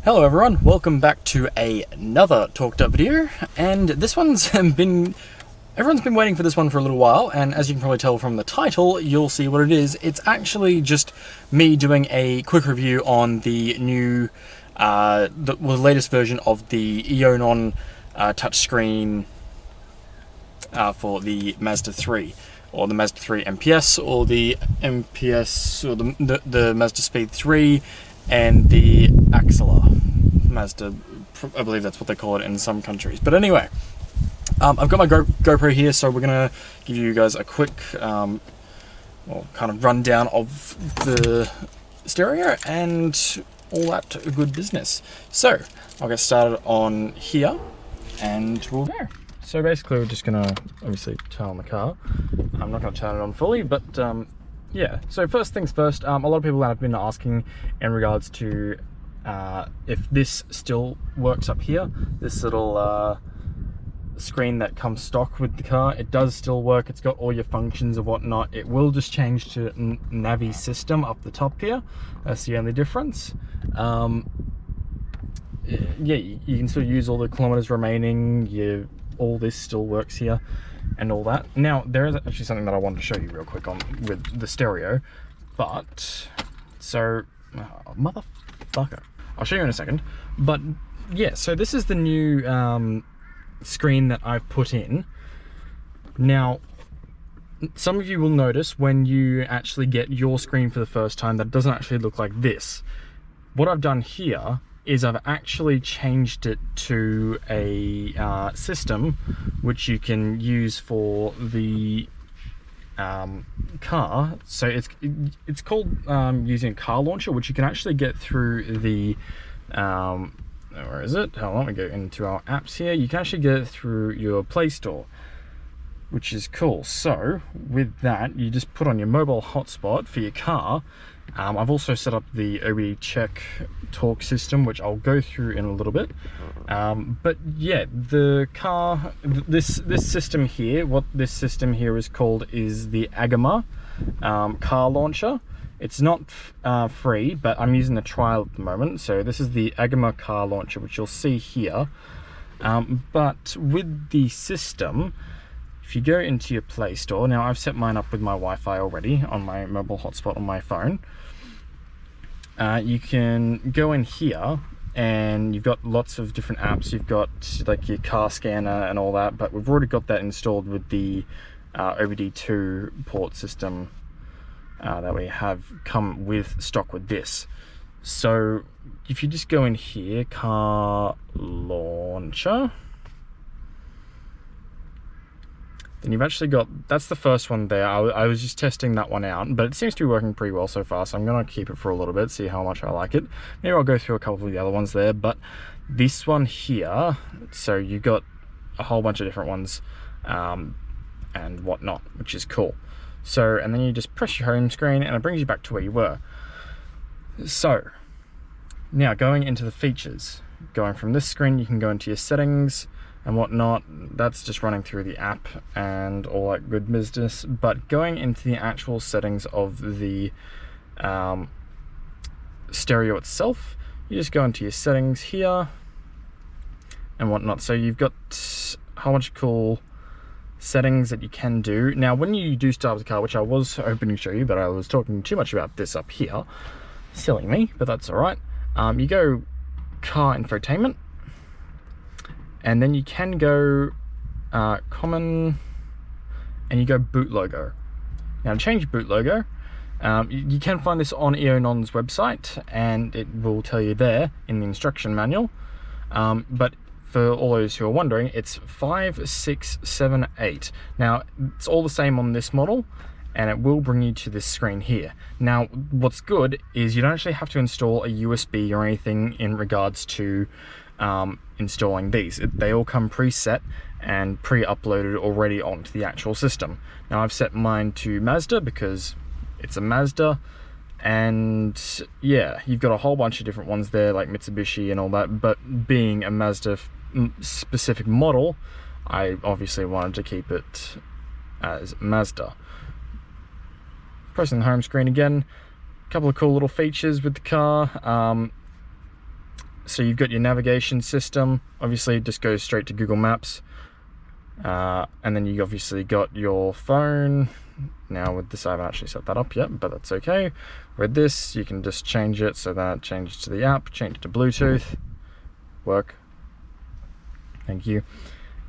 Hello everyone, welcome back to another Talked Up video, and this one's everyone's been waiting for this one for a little while, and as you can probably tell from the title, you'll see what it is. It's actually just me doing a quick review on the new, the latest version of the Eonon touchscreen for the Mazda 3, or the Mazda 3 MPS, or the MPS, or the Mazda Speed 3, and the Axela Mazda, I believe that's what they call it in some countries. But anyway, I've got my GoPro here, so we're gonna give you guys a quick, kind of rundown of the stereo and all that good business. So I'll get started on here, and we'll go. So basically, we're just gonna obviously turn on the car. I'm not gonna turn it on fully, but yeah, so first things first, a lot of people have been asking in regards to if this still works up here, this little screen that comes stock with the car. It does still work, it's got all your functions and whatnot. It will just change to Navi system up the top here, that's the only difference. Yeah, you can still use all the kilometers remaining, all this still works here and all that. Now there is actually something that I wanted to show you real quick on with the stereo, but so motherfucker, I'll show you in a second. But yeah, so this is the new screen that I've put in. Now some of you will notice when you actually get your screen for the first time that it doesn't actually look like this. What I've done here is I've actually changed it to a system which you can use for the car. So it's called using a car launcher, which you can actually get through the where is it? Hold on, we go into our apps here. You can actually get it through your Play Store, which is cool. So with that, you just put on your mobile hotspot for your car. I've also set up the OBD check talk system, which I'll go through in a little bit. But yeah, the car, this system here, what this system here is called is the Agama car launcher. It's not free, but I'm using the trial at the moment. So this is the Agama car launcher, which you'll see here. But with the system, if you go into your Play Store, now I've set mine up with my Wi-Fi already on my mobile hotspot on my phone. You can go in here and you've got lots of different apps. You've got like your car scanner and all that, but we've already got that installed with the OBD2 port system that we have come with stock with this. So if you just go in here, car launcher, and you've actually got, that's the first one there. I was just testing that one out, but it seems to be working pretty well so far, so I'm going to keep it for a little bit, see how much I like it. Maybe I'll go through a couple of the other ones there, but this one here, so you've got a whole bunch of different ones and whatnot, which is cool. So, and then you just press your home screen and it brings you back to where you were. So, now going into the features. Going from this screen, you can go into your settings and whatnot. That's just running through the app and all that good business. But going into the actual settings of the stereo itself, you just go into your settings here and whatnot. So you've got a whole bunch of cool settings that you can do. Now when you do start the car, which I was hoping to show you, but I was talking too much about this up here, silly me, but that's all right. You go car infotainment, and then you can go common, and you go boot logo. Now to change boot logo, you can find this on Eonon's website, and it will tell you there in the instruction manual. But for all those who are wondering, it's 5, 6, 7, 8. Now it's all the same on this model, and it will bring you to this screen here. Now what's good is you don't actually have to install a USB or anything in regards to installing these. They all come preset and pre-uploaded already onto the actual system. Now I've set mine to Mazda because it's a Mazda, and yeah, you've got a whole bunch of different ones there like Mitsubishi and all that, but being a Mazda specific model, I obviously wanted to keep it as Mazda. Pressing the home screen again, a couple of cool little features with the car. So you've got your navigation system, obviously it just goes straight to Google Maps. And then you obviously got your phone. Now with this I haven't actually set that up yet, but that's okay. With this you can just change it so that it changes to the app, change it to Bluetooth. Work. Thank you.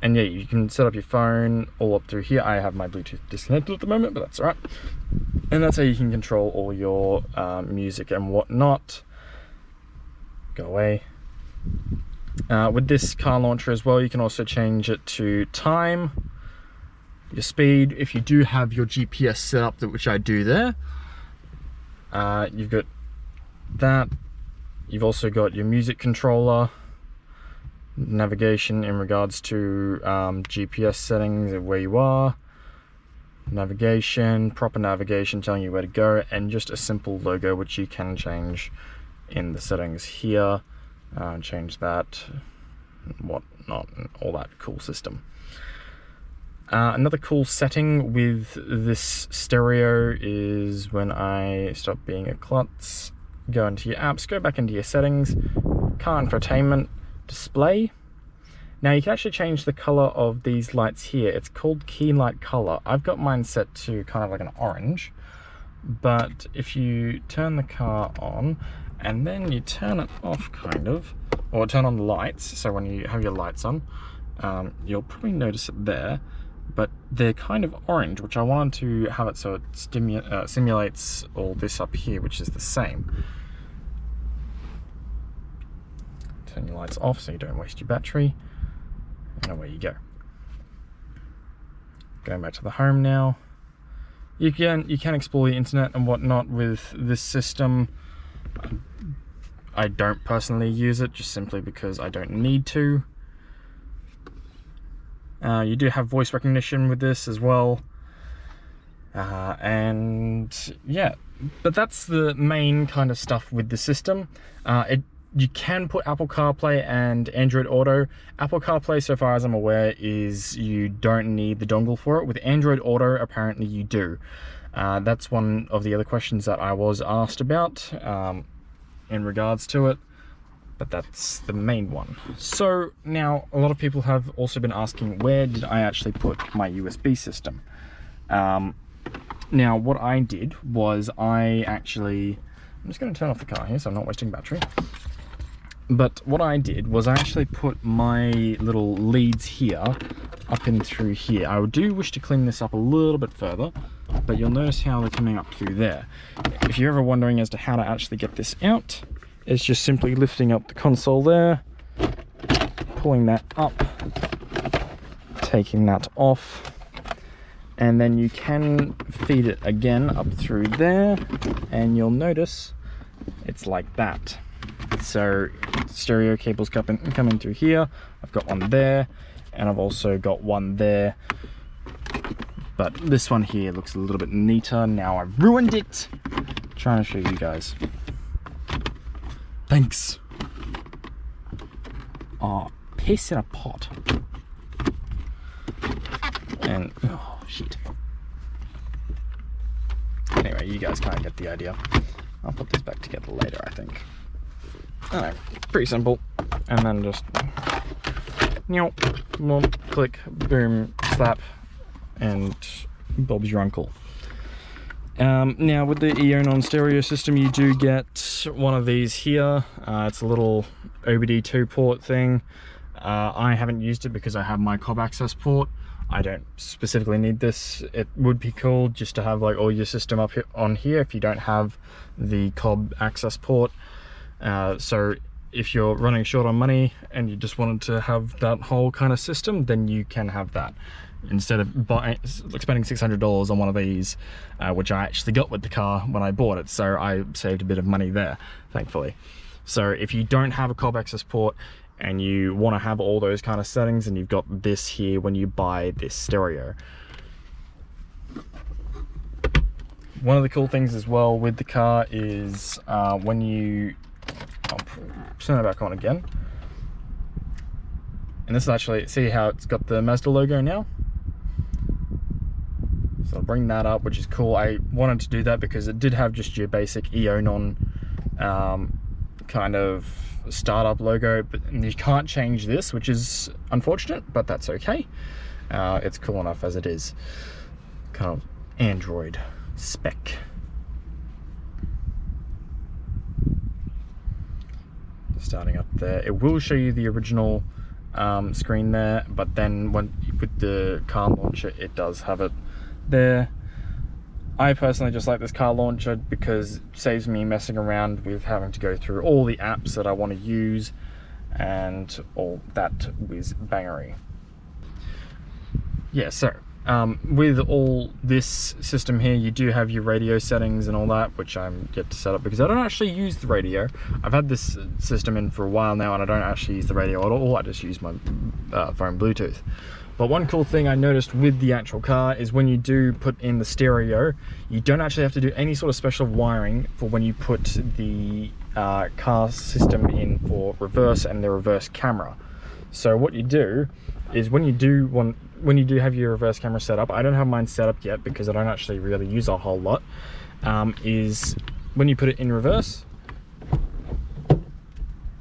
And yeah, you can set up your phone all up through here. I have my Bluetooth disconnected at the moment, but that's alright. And that's how you can control all your music and whatnot. Go away. With this car launcher as well, you can also change it to time, your speed. If you do have your GPS set up, which I do there, you've got that. You've also got your music controller, navigation in regards to GPS settings of where you are, navigation, proper navigation telling you where to go, and just a simple logo which you can change in the settings here. Change that, whatnot, and all that cool system. Another cool setting with this stereo is when I stop being a klutz, go into your apps, go back into your settings, car infotainment, display. Now you can actually change the color of these lights here. It's called key light color. I've got mine set to kind of like an orange, but if you turn the car on and then you turn it off kind of, or turn on the lights, so when you have your lights on, you'll probably notice it there, but they're kind of orange, which I wanted to have it so it simulates all this up here, which is the same. Turn your lights off so you don't waste your battery, and away you go. Going back to the home now. You can explore the internet and whatnot with this system. I don't personally use it, just simply because I don't need to. You do have voice recognition with this as well. And yeah, but that's the main kind of stuff with the system. You can put Apple Carplay and Android Auto. Apple Carplay, so far as I'm aware, is you don't need the dongle for it. With Android Auto, apparently you do. That's one of the other questions that I was asked about in regards to it, but that's the main one. So now a lot of people have also been asking, where did I actually put my USB system? Now what I did was I'm just going to turn off the car here so I'm not wasting battery. But what I did was I actually put my little leads here up in through here. I do wish to clean this up a little bit further, but you'll notice how they're coming up through there. If you're ever wondering as to how to actually get this out, it's just simply lifting up the console there, pulling that up, taking that off, and then you can feed it again up through there, and you'll notice it's like that. So stereo cables coming through here. I've got one there, and I've also got one there, but this one here looks a little bit neater. Now I've ruined it. Trying to show you guys. Thanks. Oh, piss in a pot. And oh shit. Anyway, you guys kind of get the idea. I'll put this back together later, I think. Alright, pretty simple. And then just click, boom, slap, and Bob's your uncle. Now with the Eonon Stereo system, you do get one of these here. It's a little OBD2 port thing. I haven't used it because I have my cob access port. I don't specifically need this. It would be cool just to have like all your system up here on here if you don't have the cob access port. So if you're running short on money and you just wanted to have that whole kind of system, then you can have that instead of spending $600 on one of these, which I actually got with the car when I bought it. So I saved a bit of money there, thankfully. So if you don't have a cob access port and you want to have all those kind of settings, and you've got this here when you buy this stereo. One of the cool things as well with the car is when you, I'll turn it back on again, and this is actually, see how it's got the Mazda logo now? So I'll bring that up, which is cool. I wanted to do that because it did have just your basic Eonon kind of startup logo, but you can't change this, which is unfortunate, but that's okay. It's cool enough as it is. Kind of Android spec. Starting up there, it will show you the original screen there, but then when with the car launcher, it does have it there. I personally just like this car launcher because it saves me messing around with having to go through all the apps that I want to use and all that whiz bangery. Yeah, so with all this system here, you do have your radio settings and all that, which I'm yet to set up because I don't actually use the radio. I've had this system in for a while now and I don't actually use the radio at all. I just use my phone Bluetooth. But one cool thing I noticed with the actual car is when you do put in the stereo, you don't actually have to do any sort of special wiring for when you put the car system in for reverse and the reverse camera. So what you do is when you do have your reverse camera set up, I don't have mine set up yet because I don't actually really use a whole lot, is when you put it in reverse,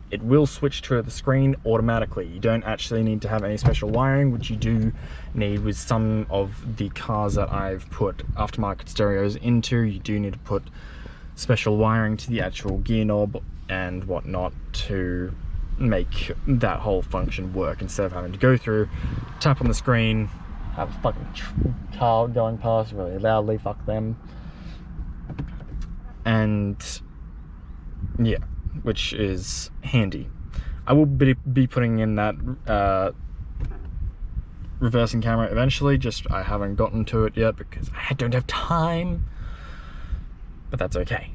it will switch to the screen automatically. You don't actually need to have any special wiring, which you do need with some of the cars that I've put aftermarket stereos into. You do need to put special wiring to the actual gear knob and whatnot to make that whole function work, instead of having to go through, tap on the screen, have a fucking car going past really loudly, fuck them. And yeah, which is handy. I will be putting in that reversing camera eventually, just I haven't gotten to it yet because I don't have time, but that's okay.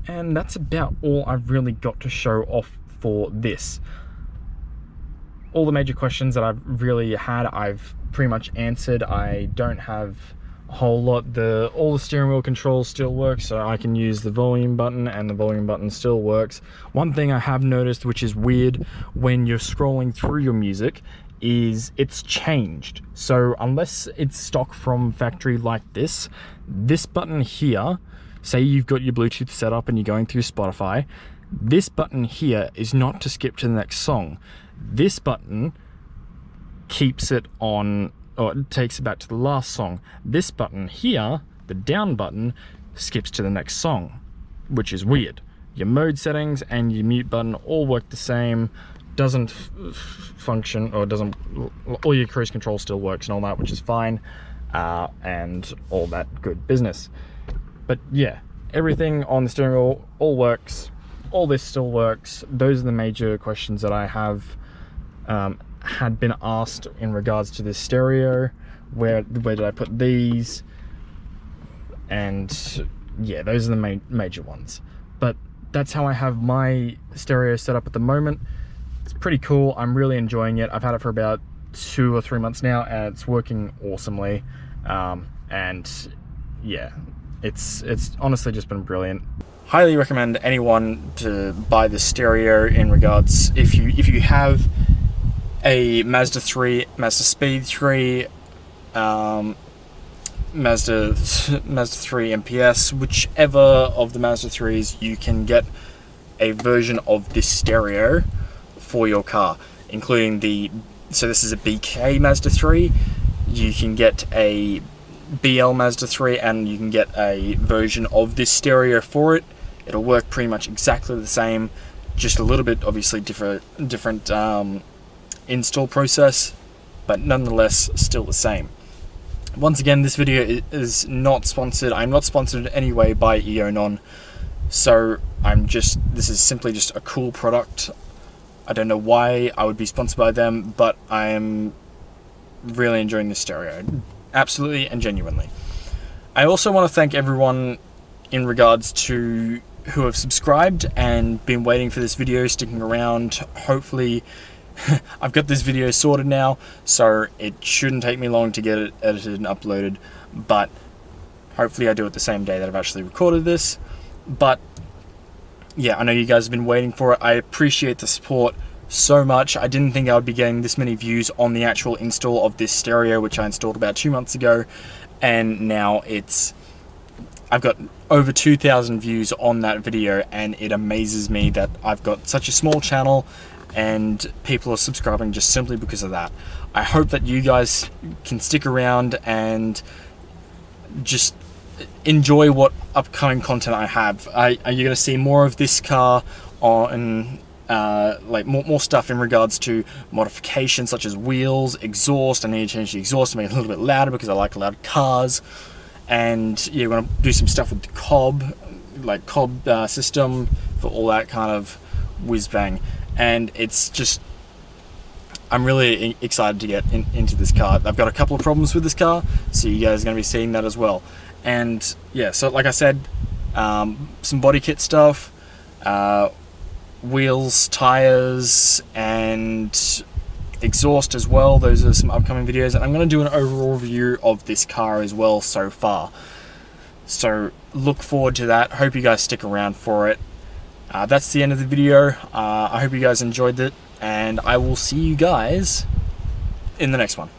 And that's about all I've really got to show off for this. All the major questions that I've really had, I've pretty much answered. I don't have a whole lot. All the steering wheel controls still work, so I can use the volume button, and the volume button still works. One thing I have noticed, which is weird when you're scrolling through your music, is it's changed. So unless it's stock from factory like this button here, say you've got your Bluetooth set up and you're going through Spotify, this button here is not to skip to the next song. This button keeps it on, or it takes it back to the last song. This button here, the down button, skips to the next song, which is weird. Your mode settings and your mute button all work the same, doesn't function, or doesn't, all your cruise control still works and all that, which is fine, and all that good business. But yeah, everything on the steering wheel all works, all this still works. Those are the major questions that I have had been asked in regards to this stereo. Where did I put these? And yeah, those are the major ones. But that's how I have my stereo set up at the moment. It's pretty cool. I'm really enjoying it. I've had it for about 2 or 3 months now, and it's working awesomely. And yeah, it's honestly just been brilliant. Highly recommend anyone to buy this stereo in regards, if you have a Mazda 3, Mazda Speed 3, Mazda 3 MPS, whichever of the Mazda 3s, you can get a version of this stereo for your car, including so this is a BK Mazda 3, you can get a BL Mazda 3, and you can get a version of this stereo for it. It'll work pretty much exactly the same, just a little bit obviously different install process, but nonetheless still the same. Once again, this video is not sponsored. I'm not sponsored in any way by Eonon, so this is simply just a cool product. I don't know why I would be sponsored by them, but I am really enjoying this stereo, absolutely and genuinely. I also want to thank everyone in regards to who have subscribed and been waiting for this video, sticking around. Hopefully I've got this video sorted now, so it shouldn't take me long to get it edited and uploaded, but hopefully I do it the same day that I've actually recorded this. But yeah, I know you guys have been waiting for it. I appreciate the support so much. I didn't think I would be getting this many views on the actual install of this stereo, which I installed about 2 months ago, and now it's I've got over 2,000 views on that video, and it amazes me that I've got such a small channel and people are subscribing just simply because of that. I hope that you guys can stick around and just enjoy what upcoming content I have. Are you going to see more of this car on like more stuff in regards to modifications such as wheels, exhaust? I need to change the exhaust to make it a little bit louder because I like loud cars. And yeah, we're going to do some stuff with the cob, like cob system for all that kind of whiz bang. And it's just, I'm really excited to get into this car. I've got a couple of problems with this car, so you guys are going to be seeing that as well. And yeah, so like I said, some body kit stuff, wheels, tires, and exhaust as well. Those are some upcoming videos, and I'm going to do an overall review of this car as well so far. So look forward to that. Hope you guys stick around for it. That's the end of the video. I hope you guys enjoyed it, and I will see you guys in the next one.